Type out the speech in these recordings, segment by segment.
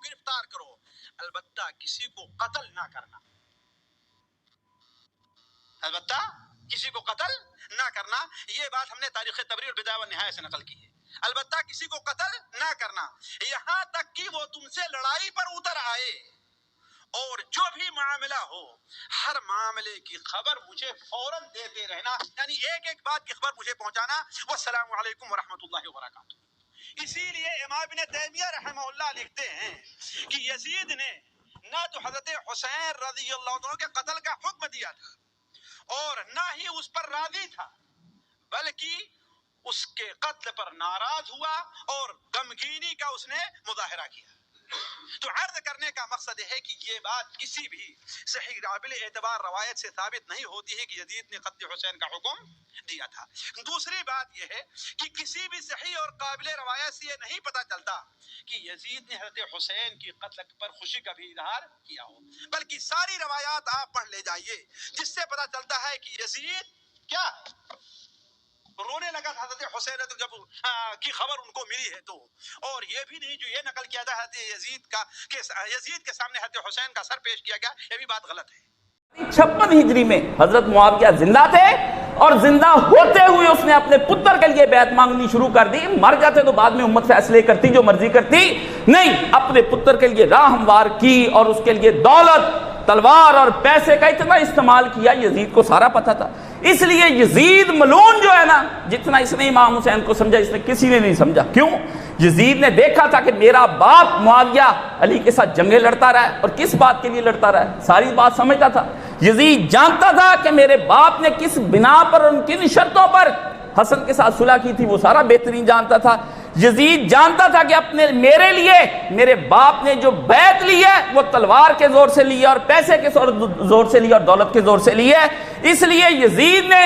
گرفتار کرو، البتہ کسی کو قتل نہ کرنا، البتہ کسی کو قتل نہ کرنا۔ یہ بات ہم نے تاریخ تبری اور بدایہ و نہایہ سے نقل کی ہے، البتہ کسی کو قتل نہ کرنا، یہاں تک کہ وہ تم سے لڑائی پر اتر آئے، اور جو بھی معاملہ ہو ہر معاملے کی خبر مجھے فوراً دیتے رہنا، یعنی ایک ایک بات کی خبر مجھے پہنچانا۔ والسلام علیکم ورحمۃ اللہ وبرکاتہ۔ اسی لیے امام ابن تیمیہ رحمہ اللہ لکھتے ہیں کہ یزید نے نہ تو حضرت حسین رضی اللہ عنہ کے قتل کا حکم دیا تھا اور نہ ہی اس پر راضی تھا، بلکہ اس کے قتل پر ناراض ہوا اور غمگینی کا اس نے مظاہرہ کیا۔ تو عرض کرنے کا مقصد ہے کہ یہ بات کسی بھی صحیح قابل اعتبار روایت سے ثابت نہیں ہوتی ہے کہ یزید نے قتل حسین کا حکم دیا تھا۔ دوسری بات یہ ہے کہ کسی بھی صحیح اور قابل روایت سے یہ نہیں پتہ چلتا کہ یزید نے حضرت حسین کی قتل پر خوشی کا بھی اظہار کیا ہو، بلکہ ساری روایات آپ پڑھ لے جائیے جس سے پتہ چلتا ہے کہ یزید کیا رونے لگا تھا حضرت حسین جب کی خبر ان کو ملی ہے تو، اور یہ بھی نہیں جو یہ نقل کیا تھا حضرت یزید کے سامنے حضرت حسین کا سر پیش کیا گیا، یہ بھی بات غلط ہے۔ 56 ہجری میں حضرت معاویہ زندہ تھے اور زندہ ہوتے ہوئے اس نے اپنے پتر کے لیے بیعت مانگنی شروع کر دی۔ مر جاتے تو بعد میں امت فیصلے کرتی جو مرضی کرتی، نہیں، اپنے پتر کے لیے راہ ہموار کی اور اس کے لیے دولت، تلوار اور پیسے کا اتنا استعمال کیا، یزید کو سارا پتہ تھا۔ اس لیے یزید ملعون جو ہے نا، جتنا اس نے امام حسین کو سمجھا اس نے کسی نے نہیں سمجھا۔ کیوں؟ یزید نے دیکھا تھا کہ میرا باپ معاویہ علی کے ساتھ جنگیں لڑتا رہا ہے، اور کس بات کے لیے لڑتا رہا ہے، ساری بات سمجھتا تھا۔ یزید جانتا تھا کہ میرے باپ نے کس بنا پر اور کن شرطوں پر حسن کے ساتھ صلح کی تھی، وہ سارا بہترین جانتا تھا۔ یزید جانتا تھا کہ میرے لیے میرے باپ نے جو بیعت لی ہے وہ تلوار کے زور سے لی ہے اور پیسے کے زور سے لی ہے اور دولت کے زور سے لی ہے۔ اس لیے یزید نے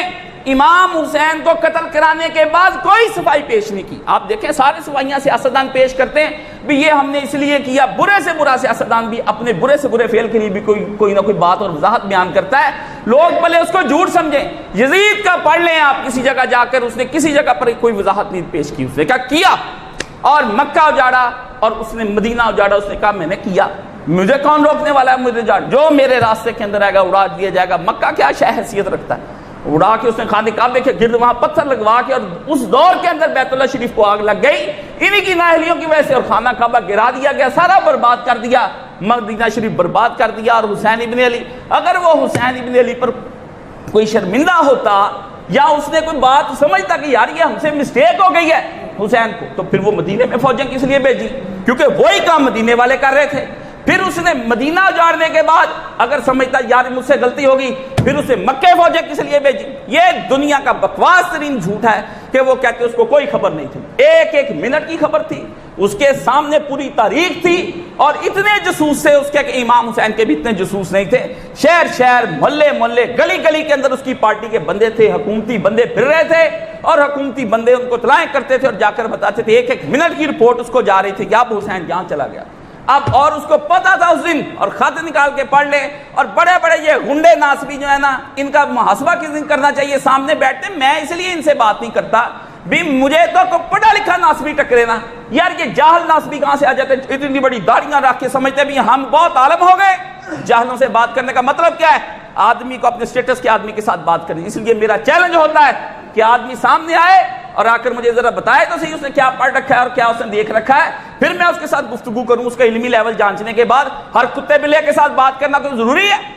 امام حسین کو قتل کرانے کے بعد کوئی صفائی پیش نہیں کی۔ آپ دیکھیں سارے صفائیاں سیاستدان پیش کرتے ہیں بھی یہ ہم نے اس لیے کیا، برے سے برا سیاستدان بھی اپنے برے سے برے فعل کے لیے بھی کوئی نہ کوئی بات اور وضاحت بیان کرتا ہے، لوگ بھلے اس کو جھوٹ سمجھیں۔ یزید کا پڑھ لیں آپ کسی جگہ جا کر، اس نے کسی جگہ پر کوئی وضاحت نہیں پیش کی۔ اس نے کیا کیا اور مکہ اجاڑا اور اس نے مدینہ اجاڑا، اس نے کہا میں نے کیا، مجھے کون روکنے والا ہے، مجھے جو میرے راستے کے اندر آئے گا اڑا دیا جائے گا۔ مکہ کیا حیثیت رکھتا ہے، اڑا کے اس نے خانہ کعبے کے گرد وہاں پتھر لگوا کے، اور اس دور کے اندر بیت اللہ شریف کو آگ لگ گئی انہی کی نااہلیوں کی وجہ سے، اور خانہ کعبہ گرا دیا گیا، سارا برباد کر دیا، مدینہ شریف برباد کر دیا۔ اور حسین ابن علی، اگر وہ حسین ابن علی پر کوئی شرمندہ ہوتا یا اس نے کوئی بات سمجھتا کہ یار یہ ہم سے مسٹیک ہو گئی ہے حسین کو، تو پھر وہ مدینے میں فوجیں کس لیے بھیجی، کیونکہ وہی کام مدینے والے کر رہے تھے۔ پھر اس نے مدینہ اجاڑنے کے بعد اگر سمجھتا یار مجھ سے غلطی ہوگی، پھر اسے مکے فوجیں کس لیے بھیجی۔ یہ دنیا کا بکواس ترین جھوٹ ہے کہ وہ کہتے اس کو کوئی خبر نہیں تھی، ایک ایک منٹ کی خبر تھی، اس کے سامنے پوری تاریخ تھی، اور اتنے جاسوس تھے اس کے کہ امام حسین کے بھی اتنے جاسوس نہیں تھے۔ شہر شہر، محلے محلے، گلی گلی کے اندر اس کی پارٹی کے بندے تھے، حکومتی بندے پھر رہے تھے، اور حکومتی بندے ان کو اطلاعیں کرتے تھے اور جا کر بتاتے تھے، ایک ایک منٹ کی رپورٹ اس کو جا رہی تھی کہ اب حسین یہاں چلا گیا اب، اور اس کو پتا تھا اس دن، اور خط نکال کے پڑھ لے۔ اور بڑے بڑے یہ غنڈے ناسبی جو ہے نا، ان کا محاسبہ کس دن کرنا چاہیے، سامنے بیٹھتے، میں اس لیے ان سے بات نہیں کرتا بھی مجھے تو پڑھا لکھا ناسبی ٹکرے نا، یار یہ جاہل ناسبی کہاں سے آ جاتے ہیں، اتنی بڑی داڑیاں رکھ کے سمجھتے بھی ہم بہت عالم ہو گئے۔ جاہلوں سے بات کرنے کا مطلب کیا ہے، آدمی کو اپنے سٹیٹس کے آدمی کے ساتھ بات کرنی۔ اس لیے میرا چیلنج ہوتا ہے کہ آدمی سامنے آئے اور آ کر مجھے ذرا بتائے تو صحیح اس نے کیا پڑھ رکھا ہے اور کیا اس نے دیکھ رکھا ہے، پھر میں اس کے ساتھ گفتگو کروں۔ اس کا علمی لیول جانچنے کے بعد ہر کتے بلے کے ساتھ بات کرنا تو ضروری ہے۔